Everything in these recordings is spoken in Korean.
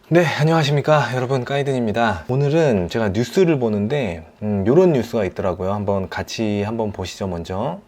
네, 안녕하십니까 여러분, 까이든입니다. 오늘은 제가 뉴스를 보는데 요런 뉴스가 있더라고요. 같이 한번 보시죠. 먼저,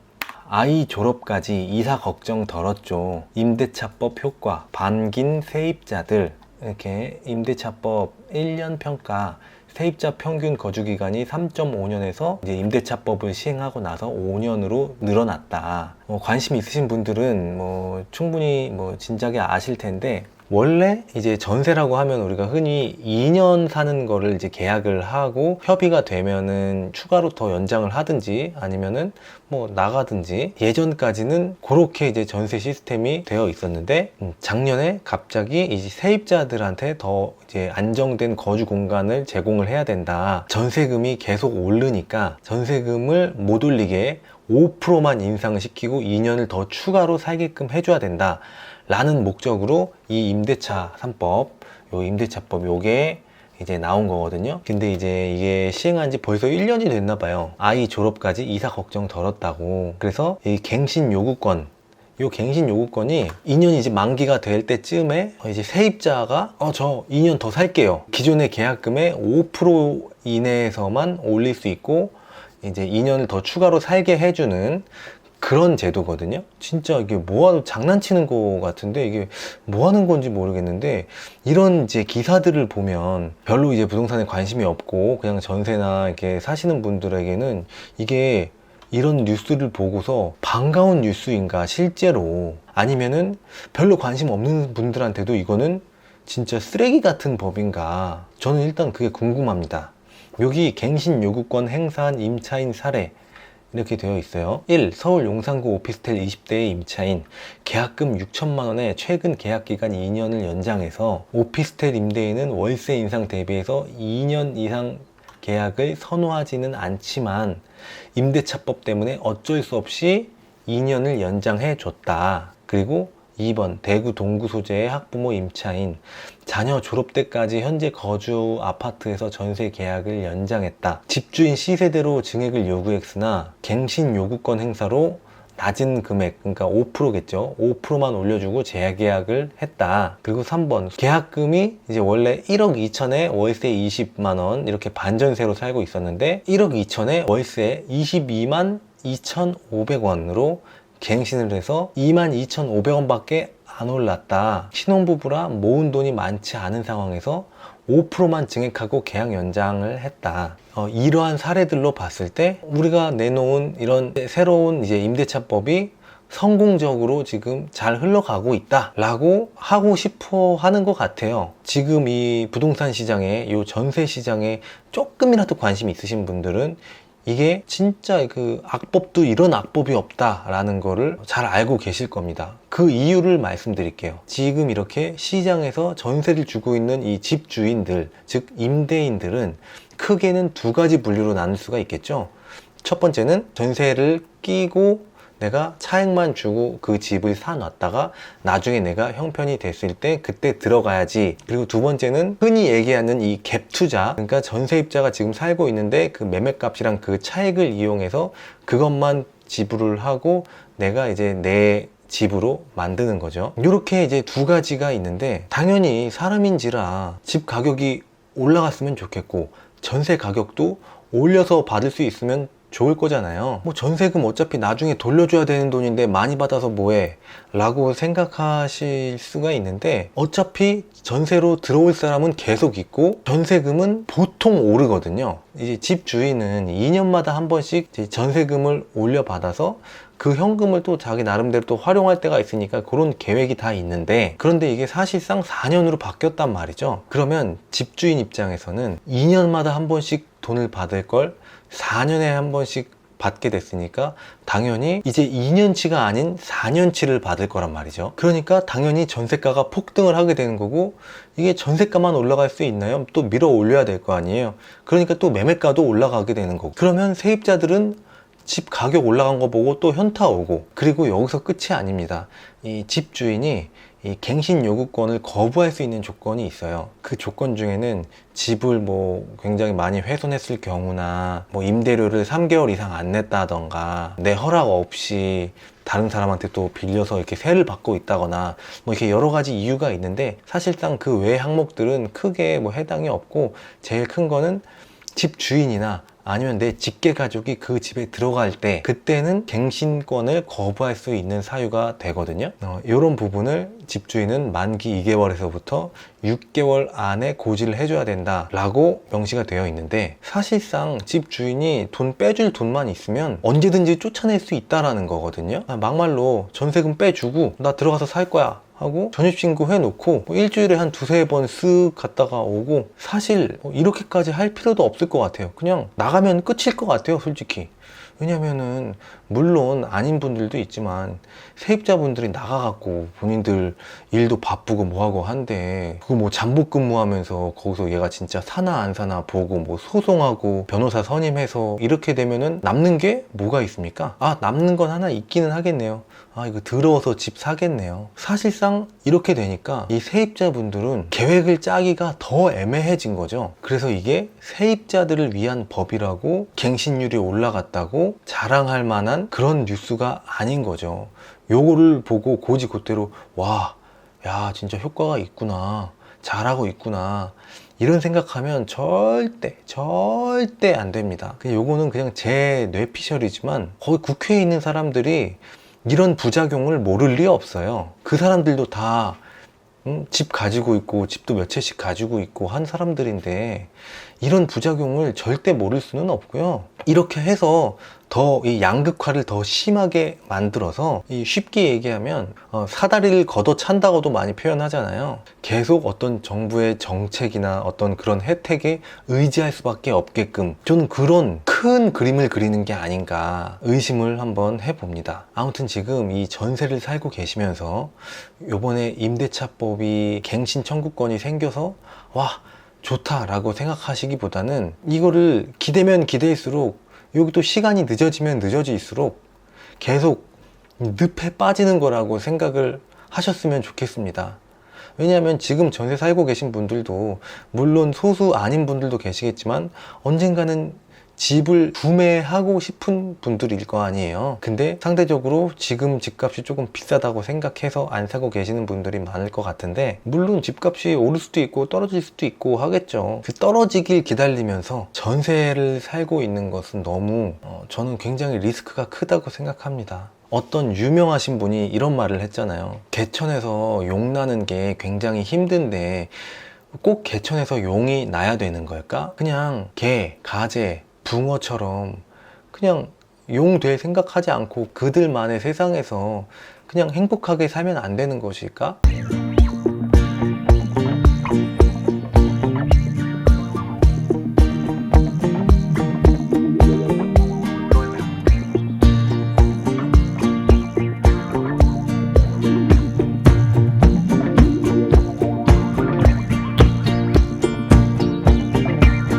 아이 졸업까지 이사 걱정 덜었죠. 임대차법 효과 반긴 세입자들. 이렇게 임대차법 1년 평가, 세입자 평균 거주기간이 3.5년에서 이제 임대차법을 시행하고 나서 5년으로 늘어났다. 관심 있으신 분들은 충분히 진작에 아실 텐데, 원래 이제 전세라고 하면 우리가 흔히 2년 사는 거를 이제 계약을 하고 협의가 되면은 추가로 더 연장을 하든지 아니면은 나가든지, 예전까지는 그렇게 이제 전세 시스템이 되어 있었는데, 작년에 갑자기 이제 세입자들한테 더 이제 안정된 거주 공간을 제공을 해야 된다. 전세금이 계속 오르니까 전세금을 못 올리게 5%만 인상을 시키고 2년을 더 추가로 살게끔 해줘야 된다 라는 목적으로 이 임대차 3법, 요 임대차법 요게 이제 나온 거거든요. 근데 이제 이게 시행한 지 벌써 1년이 됐나 봐요. 아이 졸업까지 이사 걱정 덜었다고. 그래서 이 갱신 요구권, 요 갱신 요구권이 2년이 이제 만기가 될 때쯤에 이제 세입자가 저 2년 더 살게요. 기존의 계약금의 5% 이내에서만 올릴 수 있고 이제 2년을 더 추가로 살게 해주는 그런 제도거든요. 진짜 이게 장난치는 거 같은데, 이게 뭐 하는 건지 모르겠는데, 이런 이제 기사들을 보면 별로 이제 부동산에 관심이 없고 그냥 전세나 이렇게 사시는 분들에게는 이게, 이런 뉴스를 보고서 반가운 뉴스인가 실제로, 아니면은 별로 관심 없는 분들한테도 이거는 진짜 쓰레기 같은 법인가, 저는 일단 그게 궁금합니다. 여기 갱신 요구권 행사한 임차인 사례 이렇게 되어 있어요. 1. 서울 용산구 오피스텔 20대의 임차인, 계약금 6천만 원에 최근 계약기간 2년을 연장해서 오피스텔 임대인은 월세 인상 대비해서 2년 이상 계약을 선호하지는 않지만 임대차법 때문에 어쩔 수 없이 2년을 연장해 줬다. 그리고 2번, 대구 동구 소재의 학부모 임차인, 자녀 졸업 때까지 현재 거주 아파트에서 전세 계약을 연장했다. 집주인 시세대로 증액을 요구했으나 갱신 요구권 행사로 낮은 금액, 그러니까 5%겠죠. 5%만 올려주고 재계약을 했다. 그리고 3번, 계약금이 이제 원래 1억 2천에 월세 20만 원 이렇게 반전세로 살고 있었는데 1억 2천에 월세 22만 2,500원으로 갱신을 해서 22,500원밖에 안 올랐다. 신혼부부라 모은 돈이 많지 않은 상황에서 5%만 증액하고 계약 연장을 했다. 이러한 사례들로 봤을 때 우리가 내놓은 이런 새로운 이제 임대차법이 성공적으로 지금 잘 흘러가고 있다 라고 하고 싶어 하는 것 같아요. 지금 이 부동산 시장에, 이 전세 시장에 조금이라도 관심이 있으신 분들은 이게 진짜 그 악법도 이런 악법이 없다라는 거를 잘 알고 계실 겁니다. 그 이유를 말씀드릴게요. 지금 이렇게 시장에서 전세를 주고 있는 이 집주인들, 즉 임대인들은 크게는 두 가지 분류로 나눌 수가 있겠죠. 첫 번째는 전세를 끼고 내가 차액만 주고 그 집을 사놨다가 나중에 내가 형편이 됐을 때 그때 들어가야지. 그리고 두 번째는 흔히 얘기하는 이 갭 투자, 그러니까 전세입자가 지금 살고 있는데 그 매매값이랑 그 차익을 이용해서 그것만 지불을 하고 내가 이제 내 집으로 만드는 거죠. 이렇게 이제 두 가지가 있는데, 당연히 사람인지라 집 가격이 올라갔으면 좋겠고 전세 가격도 올려서 받을 수 있으면 좋을 거잖아요. 전세금 어차피 나중에 돌려줘야 되는 돈인데 많이 받아서 뭐해 라고 생각하실 수가 있는데, 어차피 전세로 들어올 사람은 계속 있고 전세금은 보통 오르거든요. 이제 집주인은 2년마다 한 번씩 전세금을 올려받아서 그 현금을 또 자기 나름대로 또 활용할 때가 있으니까 그런 계획이 다 있는데, 그런데 이게 사실상 4년으로 바뀌었단 말이죠. 그러면 집주인 입장에서는 2년마다 한 번씩 돈을 받을 걸 4년에 한 번씩 받게 됐으니까 당연히 이제 2년치가 아닌 4년치를 받을 거란 말이죠. 그러니까 당연히 전세가가 폭등을 하게 되는 거고, 이게 전세가만 올라갈 수 있나요? 또 밀어 올려야 될 거 아니에요. 그러니까 또 매매가도 올라가게 되는 거고, 그러면 세입자들은 집 가격 올라간 거 보고 또 현타 오고, 그리고 여기서 끝이 아닙니다. 이 집주인이 이 갱신 요구권을 거부할 수 있는 조건이 있어요. 그 조건 중에는 집을 뭐 굉장히 많이 훼손했을 경우나 뭐 임대료를 3개월 이상 안 냈다던가 내 허락 없이 다른 사람한테 또 빌려서 이렇게 세를 받고 있다거나 뭐 이렇게 여러 가지 이유가 있는데, 사실상 그 외 항목들은 크게 뭐 해당이 없고, 제일 큰 거는 집 주인이나 아니면 내 직계 가족이 그 집에 들어갈 때, 그때는 갱신권을 거부할 수 있는 사유가 되거든요. 이런 부분을 집주인은 만기 2개월에서부터 6개월 안에 고지를 해줘야 된다 라고 명시가 되어 있는데, 사실상 집주인이 돈 빼줄 돈만 있으면 언제든지 쫓아낼 수 있다라는 거거든요. 막말로 전세금 빼주고 나 들어가서 살 거야 하고 전입신고 해놓고 뭐 일주일에 한 두세 번 쓱 갔다가 오고, 사실 이렇게까지 할 필요도 없을 것 같아요. 그냥 나가면 끝일 것 같아요, 솔직히. 왜냐면은 물론 아닌 분들도 있지만 세입자분들이 나가갖고 본인들 일도 바쁘고 뭐하고 한데, 그거 뭐 잠복 근무하면서 거기서 얘가 진짜 사나 안 사나 보고 뭐 소송하고 변호사 선임해서 이렇게 되면은 남는 게 뭐가 있습니까? 아, 남는 건 하나 있기는 하겠네요. 아, 이거 더러워서 집 사겠네요. 사실상 이렇게 되니까 이 세입자분들은 계획을 짜기가 더 애매해진 거죠. 그래서 이게 세입자들을 위한 법이라고 갱신율이 올라갔다고 자랑할 만한 그런 뉴스가 아닌 거죠. 요거를 보고 고지고대로 와, 야, 진짜 효과가 있구나, 잘하고 있구나, 이런 생각하면 절대 안 됩니다. 요거는 그냥 제 뇌피셜이지만 거기 국회에 있는 사람들이 이런 부작용을 모를 리 없어요. 그 사람들도 다 집 가지고 있고 집도 몇 채씩 가지고 있고 한 사람들인데 이런 부작용을 절대 모를 수는 없고요. 이렇게 해서 더 이 양극화를 더 심하게 만들어서, 이 쉽게 얘기하면 사다리를 걷어 찬다고도 많이 표현하잖아요. 계속 어떤 정부의 정책이나 어떤 그런 혜택에 의지할 수밖에 없게끔, 저는 그런 큰 그림을 그리는 게 아닌가 의심을 한번 해봅니다. 아무튼 지금 이 전세를 살고 계시면서 요번에 임대차법이 갱신 청구권이 생겨서 와, 좋다라고 생각하시기보다는, 이거를 기대면 기대일수록, 여기 또 시간이 늦어지면 늦어질수록 계속 늪에 빠지는 거라고 생각을 하셨으면 좋겠습니다. 왜냐하면 지금 전세 살고 계신 분들도 물론 소수 아닌 분들도 계시겠지만 언젠가는 집을 구매하고 싶은 분들일 거 아니에요. 근데 상대적으로 지금 집값이 조금 비싸다고 생각해서 안 사고 계시는 분들이 많을 것 같은데, 물론 집값이 오를 수도 있고 떨어질 수도 있고 하겠죠. 그 떨어지길 기다리면서 전세를 살고 있는 것은 너무 저는 굉장히 리스크가 크다고 생각합니다. 어떤 유명하신 분이 이런 말을 했잖아요. 개천에서 용 나는 게 굉장히 힘든데 꼭 개천에서 용이 나야 되는 걸까? 그냥 개, 가재, 붕어처럼 그냥 용 될 생각하지 않고 그들만의 세상에서 그냥 행복하게 살면 안 되는 것일까?